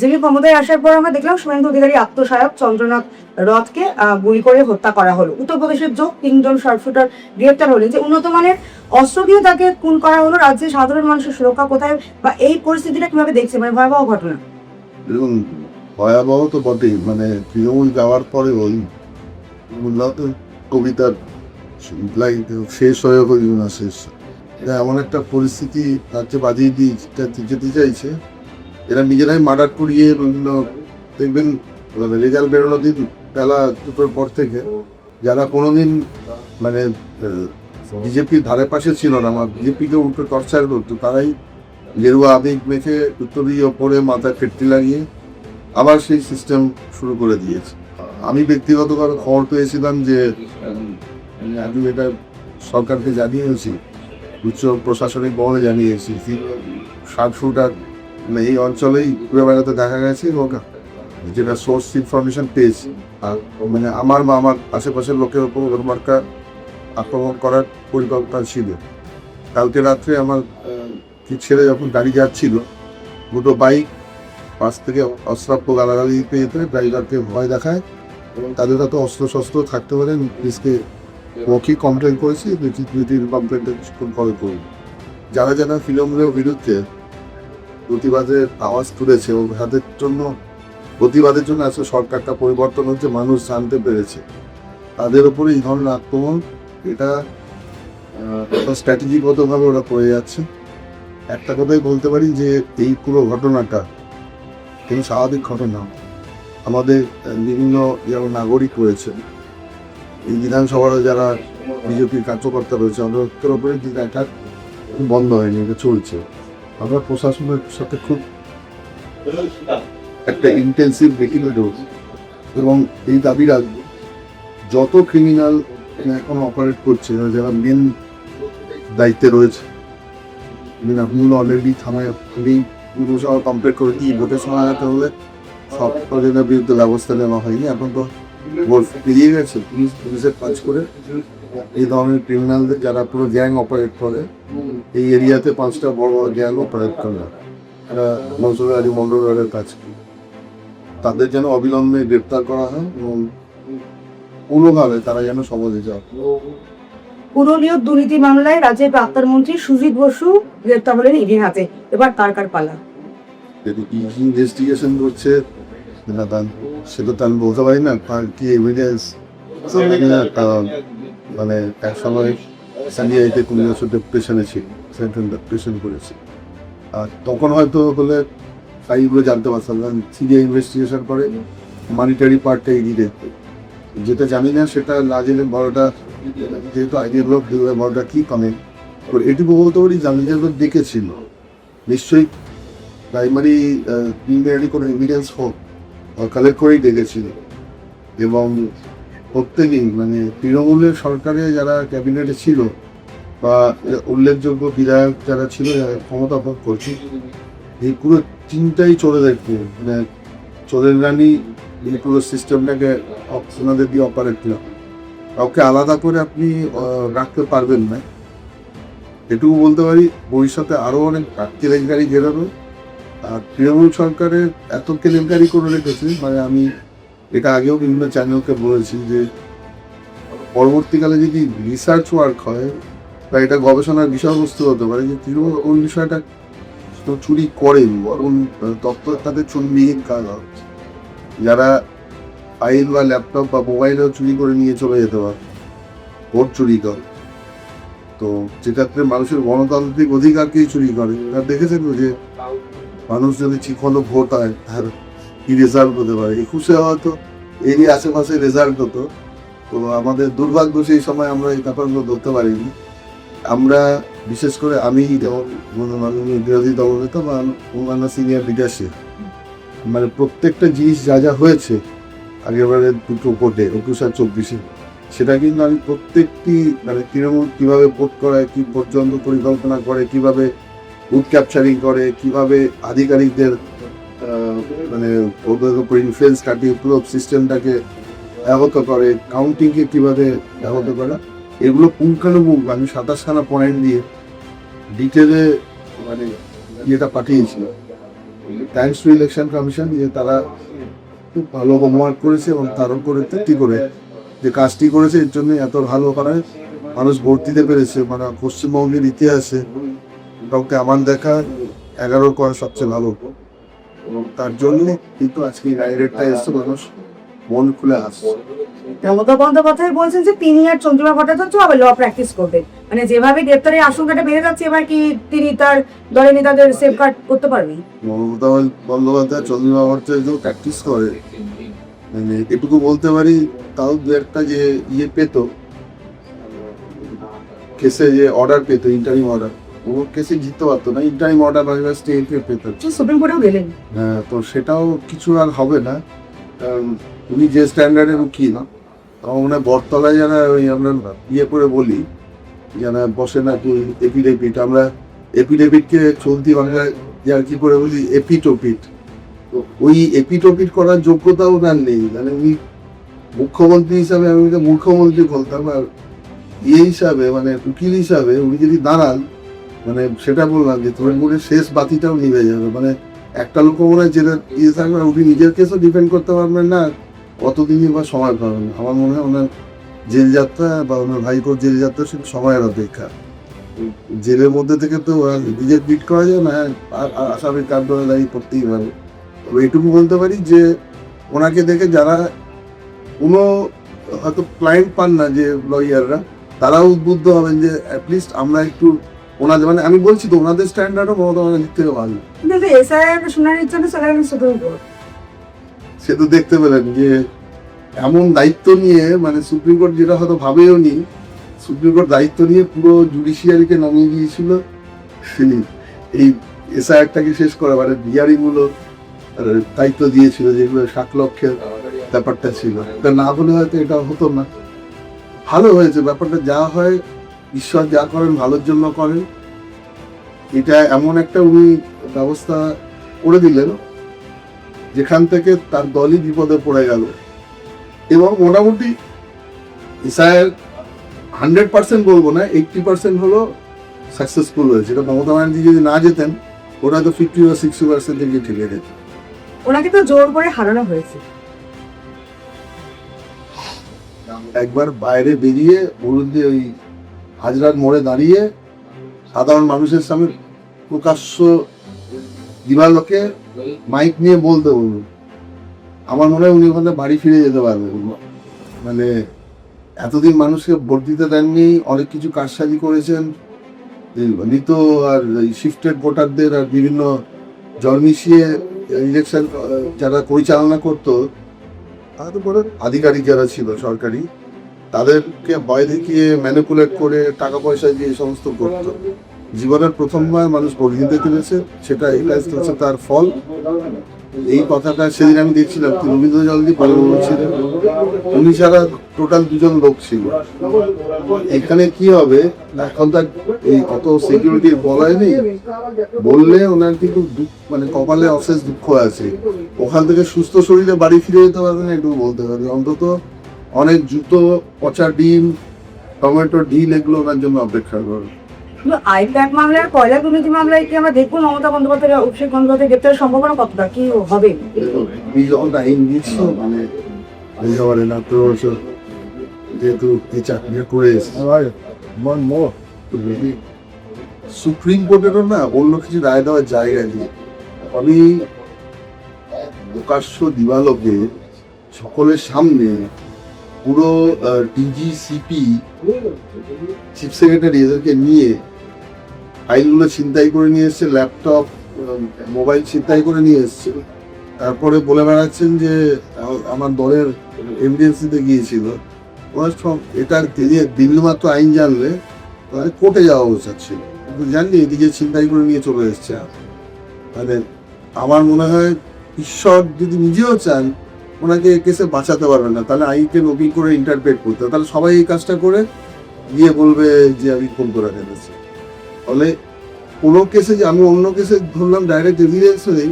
BJP ক্ষমতায় আসার পর আমরা দেখলাম শুভেন্দু অধিকারী আত্মসহায়ক চন্দ্রনাথ রথকে গুলি করে হত্যা করা হলো। উত্তরপ্রদেশের যোগ 3 জন শার্পশুটার গ্রেপ্তার হলেন। যে উন্নত মানের অস্ত্র দিয়ে তাকে খুন করা হলো, রাজ্যে সাধারণ মানুষের সুরক্ষা কোথায়, বা এই পরিস্থিতিটা কিভাবে দেখছে, মানে ভয়াবহ ঘটনা। এবং ভয়াবহ তো বটেই, মানে তৃণমূল যাওয়ার পরে ওই মূলত কবিতার লাইন শেষ হয়ে হইল না শেষ। এটা এমন একটা পরিস্থিতি রাজ্যে বাজিয়ে দিয়ে যেতে চাইছে, এরা নিজেরাই মার্ডার করিয়ে বিভিন্ন দেখবেন রেজাল্ট বেরোনো দিন বেলা 2টোর পর থেকে যারা কোনোদিন মানে বিজেপির ধারে পাশে ছিল না, আমার বিজেপিকে উল্টো টর্চার করতো, তারাই গেরুয়া আবেগ মেখে উত্তরীয় পরে মাথায় ফেটটি লাগিয়ে আবার সেই সিস্টেম শুরু করে দিয়েছে। আমি ব্যক্তিগতভাবে খবর পেয়েছিলাম যে আমি এটা সরকারকে জানিয়েছি, উচ্চ প্রশাসনিক মহলে জানিয়েছি, শার্পশুটার এই অঞ্চলেই ঘুরে বেড়াতে দেখা গেছে এবং যেটা সোর্স ইনফরমেশন পেয়েছি, আর মানে আমার বা আমার আশেপাশের লোকের উপর ওরমার্কা আক্রমণ করার পরিকল্পনা ছিল। কালকে রাত্রে আমার কি ছেলে যখন গাড়ি যাচ্ছিল, দুটো বাইক পাশ থেকে অস্ত্রাপ্ত গালাগালি পেয়ে ড্রাইভারকে ভয় দেখায় এবং তাদের তো অস্ত্র থাকতে পারে। পুলিশকে মৌখিক কমপ্লেন করেছি, কমপ্লেনটা কিছুক্ষণ কল করব। যারা যারা তৃণমূলের বিরুদ্ধে প্রতিবাদের আওয়াজ তুলেছে এবং তাদের জন্য প্রতিবাদের জন্য আসলে সরকারটা পরিবর্তন হচ্ছে, মানুষ জানতে পেরেছে, তাদের উপরে এই ধরনের আক্রমণ এটা স্ট্র্যাটেজিগতভাবে ওরা করে যাচ্ছে। একটা কথাই বলতে পারি যে এই পুরো ঘটনাটা কোনো স্বাভাবিক ঘটনা। আমাদের বিভিন্ন যারা নাগরিক রয়েছে, এই বিধানসভারও যারা বিজেপির কার্যকর্তা রয়েছে, আমাদের ওপরে কিন্তু অ্যাটাক বন্ধ হয়নি, এটা চলছে। আমরা প্রশাসনের সাথে খুব একটা ইন্টেন্সিভ মিটিং রয়েছে এবং এই দাবি রাখবো যত ক্রিমিনাল এখন অপারেট করছে, যারা মেন দায়িত্বে রয়েছে, আপনিগুলো অলরেডি থানায় পুরসভা কমপ্লিট করে দিয়ে ভোটের সময় আনাতে হলে সব প্রজনের বিরুদ্ধে ব্যবস্থা নেওয়া হয়নি। এখন তো ভোট পেরিয়ে গেছে, পুলিশের কাজ করে এই ধরনের ক্রিমিনালদের যারা পুরো গ্যাং অপারেট করে, এই এরিয়াতে 5টা বড় বড় গ্যাং অপারেট করে, এরা মনসুর আলী মন্ডলের কাজ, তাদের যেন অবিলম্বে গ্রেপ্তার করা হয় এবং পুরোভাবে তারা যেন সমাজে যায়। পুর নিয়োগ দুর্নীতি মামলায় রাজ্যের প্রাক্তন মন্ত্রী সুজিত বসু গ্রেপ্তার হলেন ইডির হাতে। এবার তার পালা। যদি কি ইনভেস্টিগেশন করছে না সেটা তো আমি বলতে পারি না, কি এভিডেন্স। মানে এক সময় সিবিআইতে 15 বছর ডেপুটেশনে ছিল, সেন্ট্রাল ডেপুটেশন করেছে, আর তখন হয়তো বলে এইগুলো জানতে পারতাম, কারণ সিবিআই ইনভেস্টিগেশন করে মানিটারি পার্টটা ইডি দেখতে, যেটা জানি না সেটা না জেনে বড়টা, যেহেতু আইডিয়ার লোক বড়টা কি কমেন্ট করে এটুকু বলতে পারি, জামিনের লোক দেখেছিল নিশ্চয়ই, প্রাইমারি কোনো এভিডেন্স হোক কালেক্ট করেই ডেকেছিল। এবং প্রত্যেকেই মানে তৃণমূলের সরকারে যারা ক্যাবিনেটে ছিল বা উল্লেখযোগ্য বিধায়ক যারা ছিল, যারা ক্ষমতা ভোগ করছে, এই পুরো চিন্তাই চলে দেখতে, মানে চোরের রানী এই পুরো সিস্টেমটাকে ওনাদের দিয়ে অপারেট করা, কাউকে আলাদা করে আপনি রাখতে পারবেন না। এটুকু বলতে পারি ভবিষ্যতে আরও অনেক কেলেঙ্কারি বেরোবে। আর তৃণমূল সরকারের এত কেলেঙ্কারি করে রেখেছে, মানে আমি এটা আগেও বিভিন্ন চ্যানেলকে বলেছি যে পরবর্তীকালে যদি রিসার্চ ওয়ার্ক হয় বা এটা গবেষণার বিষয়বস্তু হতে পারে যে তৃণমূল কোন বিষয়টা চুরি করেন, বরং তত্ত্ব তাদের চুরিবিহীন কাজ হবে, যারা ফাইল বা ল্যাপটপ বা মোবাইলেও চুরি করে নিয়ে চলে যেতে পারে, ভোট চুরি করে, তো যেটাতে মানুষের গণতান্ত্রিক অধিকারকেই চুরি করে। আর দেখেছেন যে মানুষ যদি ঠিক হলো ভোট হয় তার কি রেজাল্ট হতে পারে, 21-এ হয়তো এরই আশেপাশে রেজাল্ট হতো। তো আমাদের দুর্ভাগ্য সেই সময় আমরা এই ব্যাপারগুলো ধরতে পারিনি। আমরা বিশেষ করে আমি যেমন মাননীয় বিরোধী দলনেতা বা অন্যান্য সিনিয়র লিডারশিপ, মানে প্রত্যেকটা জিনিস যা যা হয়েছে আগেরবারে দুটো ভোটে 21 আর 24-এ, সেটা কিন্তু আমি প্রত্যেকটি মানে তৃণমূল কীভাবে ভোট করায়, কী পর্যন্ত পরিকল্পনা করে, কীভাবে বুথ ক্যাপচারিং করে, কীভাবে আধিকারিকদের মানে ওদের উপর ইনফ্লুয়েন্স কাটিয়ে পুরো সিস্টেমটাকে ব্যাহত করে, কাউন্টিংকে কীভাবে ব্যাহত করে, এগুলো পুঙ্খানুপুঙ্খ আমি 27খানা পয়েন্ট দিয়ে ডিটেলে মানে ইয়েটা পাঠিয়েছিলাম। থ্যাঙ্কস টু ইলেকশন কমিশন যে তারা খুব ভালো হোমওয়ার্ক করেছে এবং তার উপরে ভিত্তি করে যে কাজটি করেছে এর জন্য এত ভালো করে মানুষ ভোট দিতে পেরেছে। মানে পশ্চিমবঙ্গের ইতিহাসে কাউকে আমার দেখা 11 করা সবচেয়ে ভালো, এবং তার জন্য কিন্তু আজকে এই রায়টা এসছে, মানুষ মন খুলে আসছে। মমতা বন্দ্যোপাধ্যায় বলছেন যে তিনি আর চন্দ্রিমা ভট্টাচার্য আবার ল প্র্যাকটিস করবেন, মানে যেভাবে গ্রেপ্তারের আশঙ্কাটা বেড়ে যাচ্ছে, এবার কি তিনি তার দলের নেতাদের সেফগার্ড করতে পারবেন? মমতা বন্দ্যোপাধ্যায় চন্দ্রিমা ভট্টাচার্য প্র্যাকটিস করে, মানে এটুকু বলতে পারি। তাও দু একটা যে পেতো কেসে, যে অর্ডার পেতো, ইন্টারিম অর্ডার, ও কেসে জিততে পারতো না, ইন্টারিম অর্ডার বা স্টে পেতো। সুপ্রিম কোর্টেও গেলেন। হ্যাঁ, তো সেটাও কিছু আর হবে না, কারণ উনি যে স্ট্যান্ডার্ডের উকিল, মানে বটতলায় যারা ওই আমরা করে বলি যারা বসে নাকি এপিডেভিট, আমরা এপিডেভিটকে চলতি বাংলায় আর কি করে বলি এপিটোপিট। তো ওই এপিটোপিট করার যোগ্যতাও ওনার নেই, মানে উনি মুখ্যমন্ত্রী হিসাবে, আমি মুখ্যমন্ত্রী বলতাম, আর হিসাবে মানে উকিল হিসাবে উনি যদি দাঁড়ান, মানে সেটা বললাম যে তৃণমূলের শেষ বাতিটাও নিভে যাবে। মানে একটা লোক মনে হয় যেটা থাকবে, উনি নিজের কেসও ডিফেন্ড করতে পারবেন না, কতদিনই বা সময় পাবেন। আমার মনে হয় ওনার জেল যাত্রা বা ওনার ভাইপোর জেল যাত্রা শুধু সময়ের অপেক্ষা। জেলের মধ্যে থেকে তো নিজের বিট করা যায় না, আসামির কার্ড দাঁড়িয়ে করতেই পারে। তবে এটুকু বলতে পারি যে ওনাকে দেখে যারা কোনো হয়তো ক্লায়েন্ট পান না, যে লয়াররা, তারাও উদ্বুদ্ধ হবেন যে অ্যাটলিস্ট আমরা একটু ওনাদের, মানে আমি বলছি তো ওনাদের স্ট্যান্ডার্ডও মমতা দিক থেকে ভালো। কিন্তু এসআইআর শুনানির জন্য চলে গেলেন সুপ্রিম কোর্ট। সে তো দেখতে পেলেন যে এমন দায়িত্ব নিয়ে, মানে সুপ্রিম কোর্ট যেটা হয়তো ভাবেও নি, সুপ্রিম কোর্ট দায়িত্ব নিয়ে পুরো জুডিশিয়ারিকে নামিয়ে দিয়েছিল এই এসআইআরটাকে শেষ করা, মানে বিয়ারিং গুলো দায়িত্ব দিয়েছিল, যেগুলো 7 লক্ষের ব্যাপারটা ছিল। তা না হলে হয়তো এটা হতো না। ভালো হয়েছে ব্যাপারটা, যা হয় ঈশ্বর যা করেন ভালোর জন্য করেন। এটা এমন একটা উনি ব্যবস্থা করে দিলেন যেখান থেকে তার দলই বিপদে পড়ে গেল, এবং মোটামুটি এসআইআর 100% বলবো না, 80% হলো সাকসেসফুল হয়েছে। এটা মমতা ব্যানার্জি যদি না যেতেন, ওরা তো 50 বা 60% থেকে ঠেকে যেত। ওনাকে তো জোর করে হারানো হয়েছে। একবার বাইরে বেরিয়ে বলুন যে ওই হাজরার মোড়ে দাঁড়িয়ে সাধারণ মানুষের সামনে প্রকাশ্য দিবালোকে মাইক নিয়ে বলতে বলুন, আমার মনে হয় উনি ওখানে বাড়ি ফিরে যেতে পারবেন। মানে এতদিন মানুষকে ভোট দিতে দেননি, অনেক কিছু কারসাজি করেছেন, নিত আর শিফটেড ভোটারদের আর বিভিন্ন জল মিশিয়ে ইলেকশন যারা পরিচালনা করতো, তারপরে আধিকারিক যারা ছিল সরকারি, তাদেরকে ভয় দেখিয়ে ম্যানিপুলেট করে টাকা পয়সা দিয়ে সমস্ত করতো। জীবনের প্রথমবার মানুষ ভোট দিতে পেরেছে, সেটা হচ্ছে তার ফল। এই কথাটা সেদিন আমি দেখছিলাম, রবীন্দ্র জলদি ছিলেন, উনি ছাড়া টোটাল 2জন লোক ছিল। এখানে কি হবে এখন, তার এই অত সিকিউরিটির বলায় নেই, বললে ওনার কিন্তু মানে কপালে অশেষ দুঃখ আছে। ওখান থেকে সুস্থ শরীরে বাড়ি ফিরে যেতে পারবে না, একটু বলতে পারবে। অন্তত অনেক জুতো, পচা ডিম, টমেটো ডিল এগুলো ওনার জন্য অপেক্ষা করবে। আইপ্যাক মামলার কয়লা দুর্নীতি মামলায় কি আমরা দেখবো মমতা বন্দ্যোপাধ্যায়, অভিষেক বন্দ্যোপাধ্যায় গ্রেপ্তারের সম্ভাবনা কতটা, কি হবে? আমি যখন আইন দিচ্ছি, মানে না তো যেহেতু এই চাকরি করে সুপ্রিম কোর্টেরও না অন্য কিছু রায় দেওয়ার জায়গা নেই। আমি প্রকাশ্য দিবালোকে সকলের সামনে পুরো ডিজি, সিপি, চিফ সেক্রেটারি এদেরকে নিয়ে ফাইলগুলো ছিনতাই করে নিয়ে এসছে, ল্যাপটপ, মোবাইল ছিনতাই করে নিয়ে এসছে। তারপরে বলে বেড়াচ্ছেন যে আমার দলের এমার্জেন্সিতে গিয়েছিল। এটা বিন্দুমাত্র আইন জানলে কোর্টে যাওয়া উচিত ছিল, কিন্তু জানলি এদিকে ছিনতাই করে নিয়ে চলে এসছে। মানে আমার মনে হয় ঈশ্বর যদি নিজেও চান, ওনাকে কেসে বাঁচাতে পারবেন না, তাহলে আইনকে নতুন করে ইন্টারপ্রেট করতে, তাহলে সবাই এই কাজটা করে গিয়ে বলবে যে আমি খুন করে ফেলেছি। ফলে কোনো কেসে, যে আমি অন্য কেসে ধরলাম ডাইরেক্ট এভিডেন্স নেই,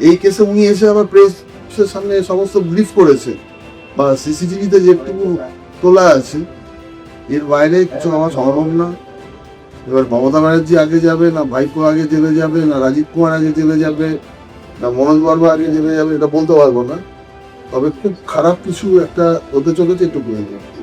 এই কেসে উনি এসে আবার প্রেসের সামনে সমস্ত ব্রিফ করেছে, বা সিসিটিভিতে যেটুকু তোলা আছে, এর বাইরে কিছু আমার সম্ভব না। এবার মমতা ব্যানার্জি আগে যাবে না, ভাইপো আগে জেলে যাবে না, রাজীব কুমার আগে জেলে যাবে, না মনোজ বর্মা আগে জেলে যাবে এটা বলতে পারবো না, তবে খুব খারাপ কিছু একটা হতে চলেছে একটু বলে দেবো।